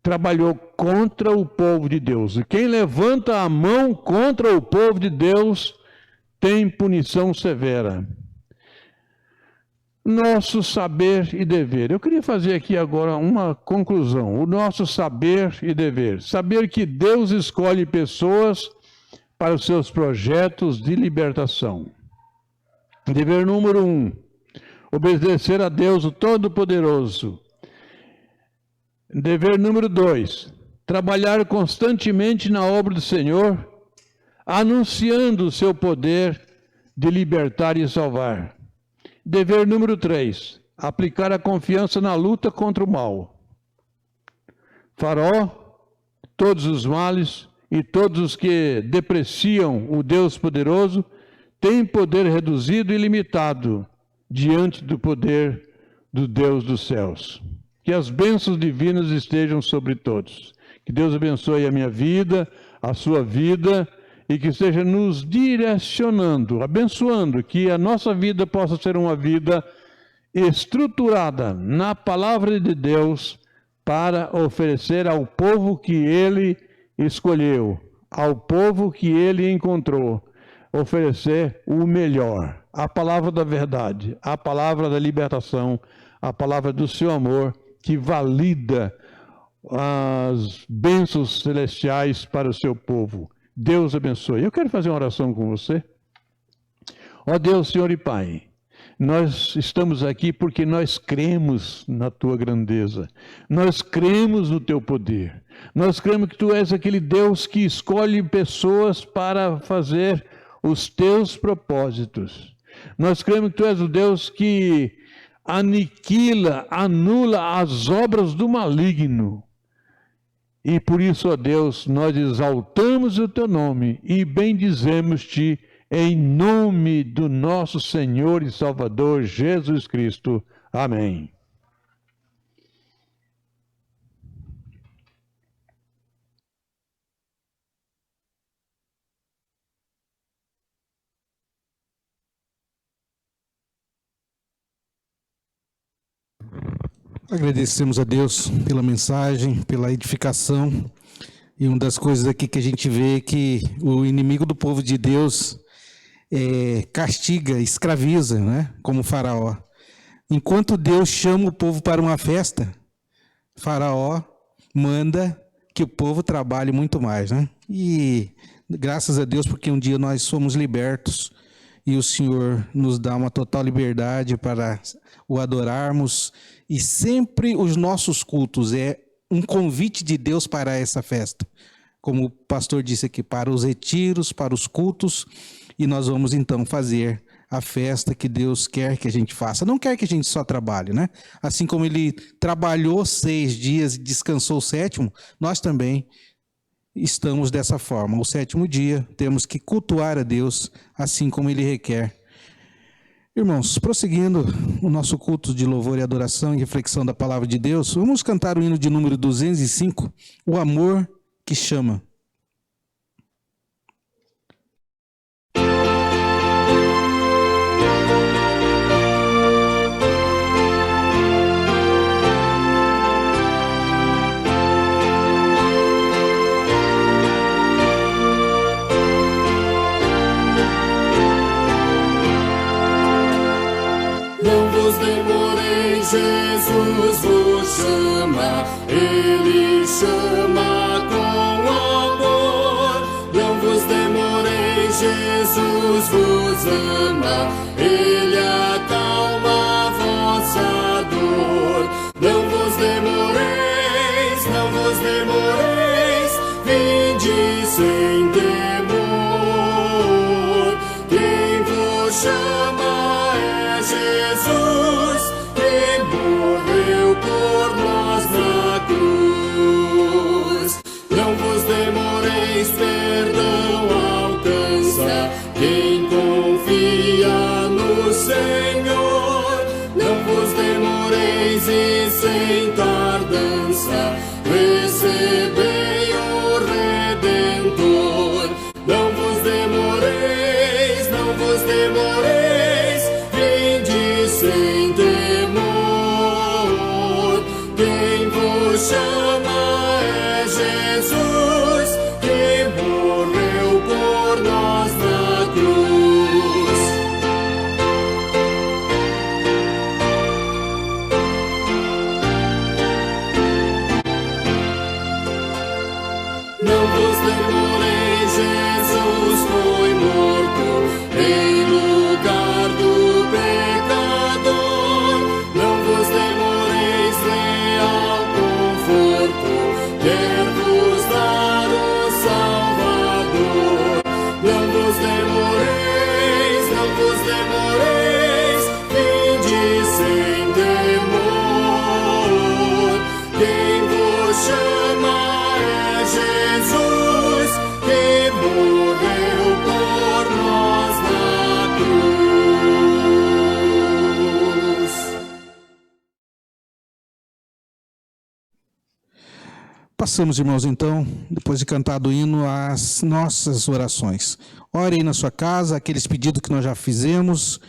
Speaker 3: trabalhou contra o povo de Deus. E quem levanta a mão contra o povo de Deus tem punição severa. Nosso saber e dever. Eu queria fazer aqui agora uma conclusão. O nosso saber e dever. Saber que Deus escolhe pessoas para os seus projetos de libertação. Dever número 1. Obedecer a Deus, o Todo-Poderoso. Dever número 2. Trabalhar constantemente na obra do Senhor, anunciando o seu poder de libertar e salvar. Dever número 3. Aplicar a confiança na luta contra o mal. Faraó, todos os males e todos os que depreciam o Deus poderoso têm poder reduzido e limitado diante do poder do Deus dos céus. Que as bênçãos divinas estejam sobre todos. Que Deus abençoe a minha vida, a sua vida, e que esteja nos direcionando, abençoando, que a nossa vida possa ser uma vida estruturada na palavra de Deus para oferecer ao povo que Ele escolheu, ao povo que Ele encontrou, oferecer o melhor, a palavra da verdade, a palavra da libertação, a palavra do seu amor, que valida as bênçãos celestiais para o seu povo. Deus abençoe. Eu quero fazer uma oração com você. Ó Deus, Senhor e Pai, nós estamos aqui porque nós cremos na Tua grandeza, nós cremos no Teu poder, nós cremos que Tu és aquele Deus que escolhe pessoas para fazer os Teus propósitos. Nós cremos que Tu és o Deus que aniquila, anula as obras do maligno. E por isso, ó Deus, nós exaltamos o Teu nome e bendizemos-Te em nome do nosso Senhor e Salvador Jesus Cristo. Amém.
Speaker 1: Agradecemos a Deus pela mensagem, pela edificação. E uma das coisas aqui que a gente vê é que o inimigo do povo de Deus castiga, escraviza, né? Como Faraó. Enquanto Deus chama o povo para uma festa, Faraó manda que o povo trabalhe muito mais, né? E graças a Deus, porque um dia nós somos libertos e o Senhor nos dá uma total liberdade para o adorarmos. E sempre os nossos cultos é um convite de Deus para essa festa. Como o pastor disse aqui, para os retiros, para os cultos. E nós vamos então fazer a festa que Deus quer que a gente faça. Não quer que a gente só trabalhe, né? Assim como Ele trabalhou 6 dias e descansou o 7º, nós também estamos dessa forma. O 7º dia temos que cultuar a Deus assim como Ele requer. Irmãos, prosseguindo o nosso culto de louvor e adoração e reflexão da palavra de Deus, vamos cantar o hino de número 205, O Amor que Chama.
Speaker 4: vos demoreis, Jesus vos chama, Ele chama com amor. Não vos demoreis, Jesus vos ama, Ele acalma a vossa dor. Não vos demoreis, não vos demoreis, vinde sem temor. Quem vos chama é Jesus, que morreu por nós na cruz. Não vos demoreis, perdão alcança quem confia no Senhor. Não vos demoreis e sem tardança recebei o Redentor. Não vos demoreis, não vos demoreis, vinde sem temor. Quem vos chama é Jesus, que morreu por nós na cruz. Não vos demoreis, Jesus foi morto em lugar do pecador. Não vos demoreis, real conforto quer vos dar o Salvador. Não vos demoreis, não vos demoreis, vinde sem temor. Quem vos chama é Jesus, que morreu por nós na cruz.
Speaker 1: Passamos, irmãos, então, depois de cantado o hino, às nossas orações. Ore aí na sua casa, aqueles pedidos que nós já fizemos,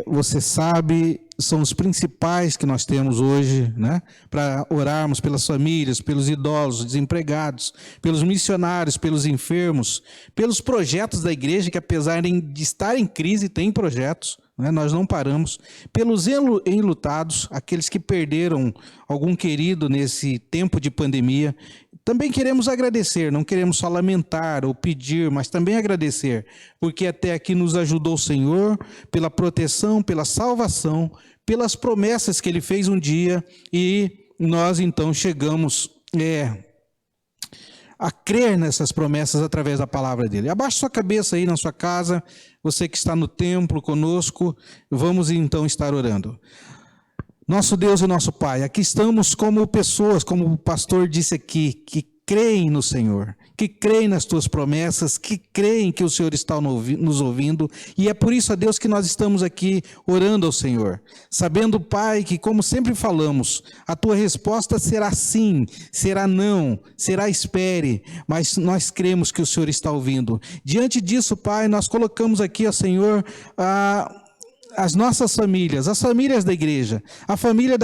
Speaker 1: você sabe, são os principais que nós temos hoje, né? Para orarmos pelas famílias, pelos idosos, desempregados, pelos missionários, pelos enfermos, pelos projetos da igreja, que apesar de estar em crise, tem projetos, né? Nós não paramos, pelos enlutados, aqueles que perderam algum querido nesse tempo de pandemia. Também queremos agradecer, não queremos só lamentar ou pedir, mas também agradecer, porque até aqui nos ajudou o Senhor, pela proteção, pela salvação, pelas promessas que Ele fez um dia, e nós então chegamos a crer nessas promessas através da palavra dEle. Abaixe sua cabeça aí na sua casa, você que está no templo conosco, vamos então estar orando. Nosso Deus e nosso Pai, aqui estamos como pessoas, como o pastor disse aqui, que creem no Senhor, que creem nas tuas promessas, que creem que o Senhor está nos ouvindo, e é por isso, ó Deus, que nós estamos aqui orando ao Senhor, sabendo, Pai, que como sempre falamos, a tua resposta será sim, será não, será espere, mas nós cremos que o Senhor está ouvindo. Diante disso, Pai, nós colocamos aqui, ó Senhor, as nossas famílias, as famílias da igreja, a família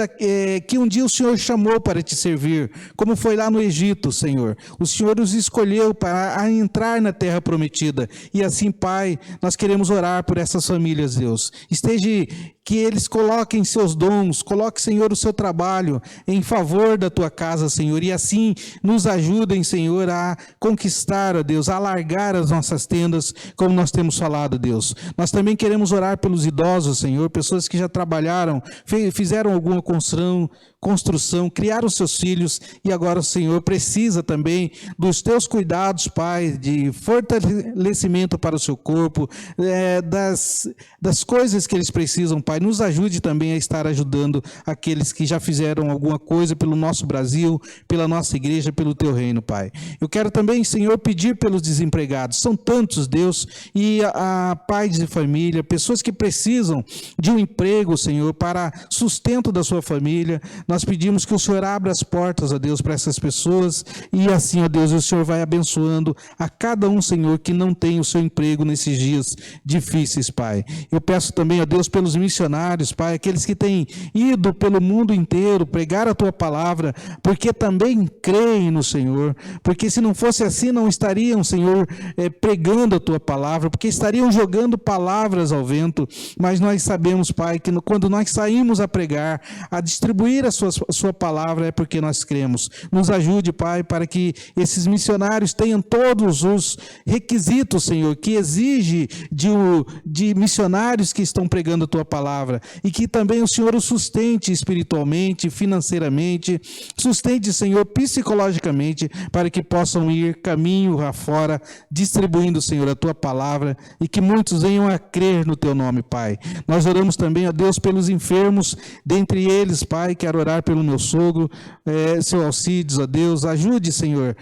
Speaker 1: que um dia o Senhor chamou para te servir, como foi lá no Egito, Senhor. O Senhor os escolheu para entrar na terra prometida. E assim, Pai, nós queremos orar por essas famílias, Deus. Que eles coloquem seus dons, coloque, Senhor, o seu trabalho em favor da tua casa, Senhor, e assim nos ajudem, Senhor, a conquistar, ó Deus, a alargar as nossas tendas, como nós temos falado, Deus. Nós também queremos orar pelos idosos, Senhor, pessoas que já trabalharam, fizeram alguma construção, criaram seus filhos, e agora o Senhor precisa também dos teus cuidados, Pai, de fortalecimento para o seu corpo, das coisas que eles precisam, Pai. Nos ajude também a estar ajudando aqueles que já fizeram alguma coisa pelo nosso Brasil, pela nossa igreja, pelo teu reino, Pai. Eu quero também, Senhor, pedir pelos desempregados. São tantos, Deus, e pais de família, pessoas que precisam de um emprego, Senhor, para sustento da sua família. Nós pedimos que o Senhor abra as portas, ó Deus, para essas pessoas, e assim, ó Deus, o Senhor vai abençoando a cada um, Senhor, que não tem o seu emprego nesses dias difíceis, Pai. Eu peço também, ó Deus, pelos missionários, Pai, aqueles que têm ido pelo mundo inteiro pregar a Tua palavra, porque também creem no Senhor, porque se não fosse assim, não estariam, Senhor, pregando a Tua palavra, porque estariam jogando palavras ao vento, mas nós sabemos, Pai, que quando nós saímos a pregar, a distribuir a Sua palavra, é porque nós cremos. Nos ajude, Pai, para que esses missionários tenham todos os requisitos, Senhor, que exige de missionários que estão pregando a Tua palavra, e que também o Senhor os sustente espiritualmente, financeiramente, sustente, Senhor, psicologicamente, para que possam ir caminho afora, distribuindo, Senhor, a Tua palavra, e que muitos venham a crer no Teu nome, Pai. Nós oramos também, ó Deus, pelos enfermos, dentre eles, Pai, quero orar pelo meu sogro, seu Alcides, ó Deus, ajude, Senhor,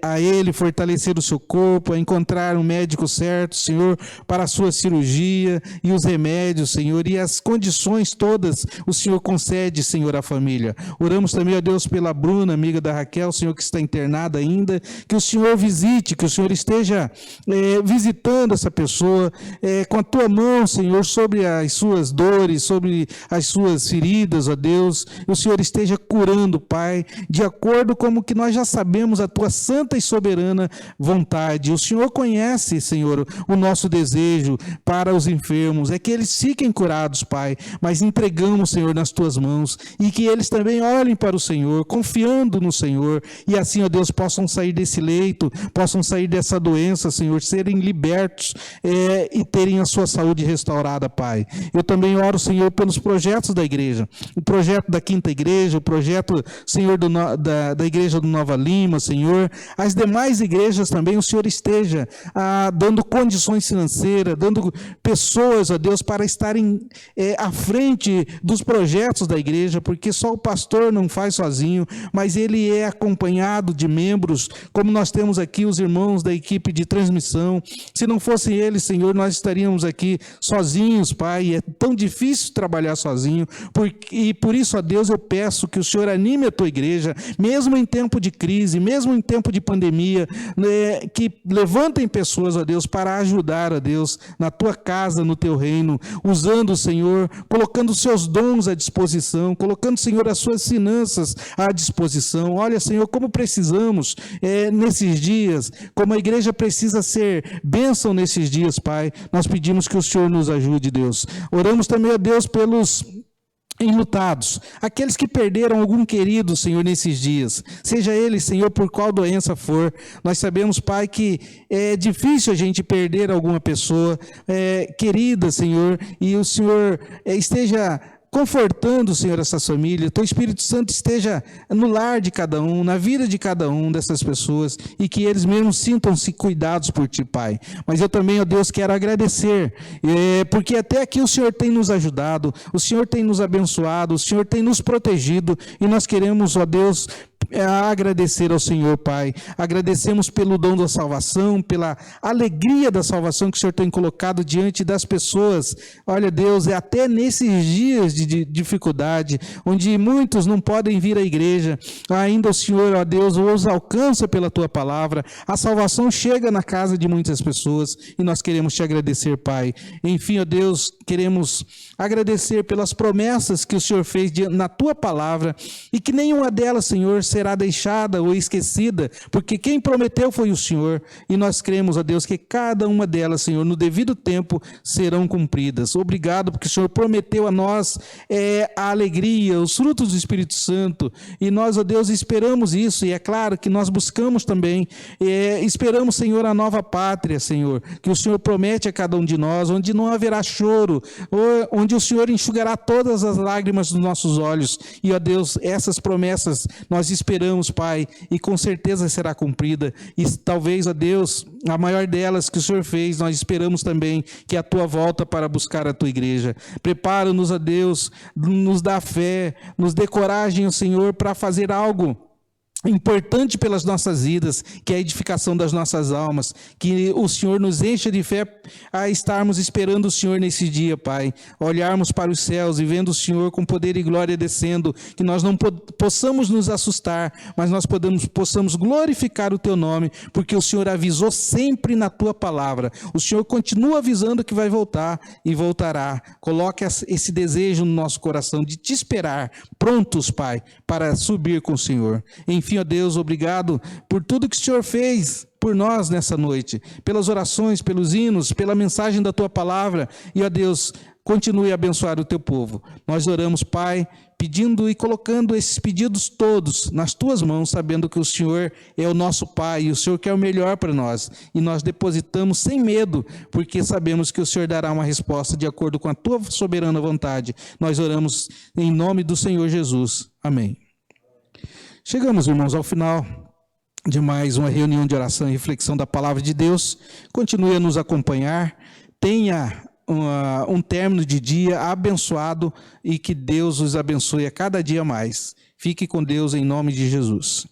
Speaker 1: a ele fortalecer o seu corpo, a encontrar um médico certo, Senhor, para a sua cirurgia, e os remédios, Senhor, e as condições todas, o Senhor concede, Senhor, à família. Oramos também, ó Deus, pela Bruna, amiga da Raquel, Senhor, que está internada ainda, que o Senhor visite, que o Senhor esteja visitando essa pessoa, com a Tua mão, Senhor, sobre as suas dores, sobre as suas feridas, ó Deus, o Senhor esteja curando, Pai, de acordo com o que nós já sabemos, a Tua santa e soberana vontade. O Senhor conhece, Senhor, o nosso desejo para os enfermos, é que eles fiquem curados, Pai, mas entregamos, Senhor, nas Tuas mãos, e que eles também olhem para o Senhor, confiando no Senhor, e assim, ó Deus, possam sair desse leito, possam sair dessa doença, Senhor, serem libertos e terem a sua saúde restaurada, Pai. Eu também oro, Senhor, pelos projetos da igreja, o projeto da Quinta Igreja, o projeto, Senhor, da Igreja do Nova Lima, Senhor, as demais igrejas também, o Senhor esteja dando condições financeiras, dando pessoas, ó Deus, para estarem à frente dos projetos da igreja, porque só o pastor não faz sozinho, mas ele é acompanhado de membros, como nós temos aqui os irmãos da equipe de transmissão. Se não fossem eles, Senhor, nós estaríamos aqui sozinhos, Pai, e é tão difícil trabalhar sozinho, e por isso, ó Deus, eu peço que o Senhor anime a Tua igreja, mesmo em tempo de crise, mesmo em tempo de pandemia, que levantem pessoas, ó Deus, para ajudar, ó Deus, na Tua casa, no Teu reino, usando, Senhor, colocando os Seus dons à disposição, colocando, Senhor, as Suas finanças à disposição. Olha, Senhor, como precisamos nesses dias, como a igreja precisa ser bênção nesses dias, Pai. Nós pedimos que o Senhor nos ajude, Deus. Oramos também, ó Deus, pelos enlutados, aqueles que perderam algum querido, Senhor, nesses dias, seja ele, Senhor, por qual doença for. Nós sabemos, Pai, que é difícil a gente perder alguma pessoa querida, Senhor, e o Senhor esteja confortando, Senhor, essas famílias. Teu Espírito Santo esteja no lar de cada um, na vida de cada um dessas pessoas, e que eles mesmos sintam-se cuidados por Ti, Pai. Mas eu também, ó Deus, quero agradecer, porque até aqui o Senhor tem nos ajudado, o Senhor tem nos abençoado, o Senhor tem nos protegido, e nós queremos, ó Deus, agradecer ao Senhor, Pai. Agradecemos pelo dom da salvação, pela alegria da salvação que o Senhor tem colocado diante das pessoas. Olha, Deus, até nesses dias de dificuldade, onde muitos não podem vir à igreja, ainda o Senhor, ó Deus, os alcança pela Tua palavra. A salvação chega na casa de muitas pessoas, e nós queremos Te agradecer, Pai. Enfim, ó Deus, queremos agradecer pelas promessas que o Senhor fez na Tua palavra, e que nenhuma delas, Senhor, será deixada ou esquecida, porque quem prometeu foi o Senhor, e nós cremos, ó Deus, que cada uma delas, Senhor, no devido tempo serão cumpridas. Obrigado, porque o Senhor prometeu a nós a alegria, os frutos do Espírito Santo, e nós, ó Deus, esperamos isso, e é claro que nós buscamos também, esperamos, Senhor, a nova pátria, Senhor, que o Senhor promete a cada um de nós, onde não haverá choro, onde o Senhor enxugará todas as lágrimas dos nossos olhos, e, ó Deus, essas promessas nós esperamos, Pai, e com certeza será cumprida, e talvez, ó Deus, a maior delas que o Senhor fez, nós esperamos também que é a Tua volta para buscar a Tua igreja. Prepara-nos, ó Deus, nos dá fé, nos dê coragem, Senhor, para fazer algo importante pelas nossas vidas, que é a edificação das nossas almas, que o Senhor nos encha de fé a estarmos esperando o Senhor nesse dia, Pai, olharmos para os céus e vendo o Senhor com poder e glória descendo, que nós não possamos nos assustar, mas nós possamos glorificar o Teu nome, porque o Senhor avisou sempre na Tua palavra, o Senhor continua avisando que vai voltar e voltará. Coloque esse desejo no nosso coração de te esperar, prontos, Pai, para subir com o Senhor. Enfim, ó Deus, obrigado por tudo que o Senhor fez por nós nessa noite, pelas orações, pelos hinos, pela mensagem da Tua palavra, e ó Deus, continue a abençoar o Teu povo. Nós oramos, Pai, pedindo e colocando esses pedidos todos nas Tuas mãos, sabendo que o Senhor é o nosso Pai, e o Senhor quer o melhor para nós, e nós depositamos sem medo, porque sabemos que o Senhor dará uma resposta de acordo com a Tua soberana vontade. Nós oramos em nome do Senhor Jesus. Amém. Chegamos, irmãos, ao final de mais uma reunião de oração e reflexão da Palavra de Deus. Continue a nos acompanhar, tenha um término de dia abençoado e que Deus os abençoe a cada dia mais. Fique com Deus em nome de Jesus.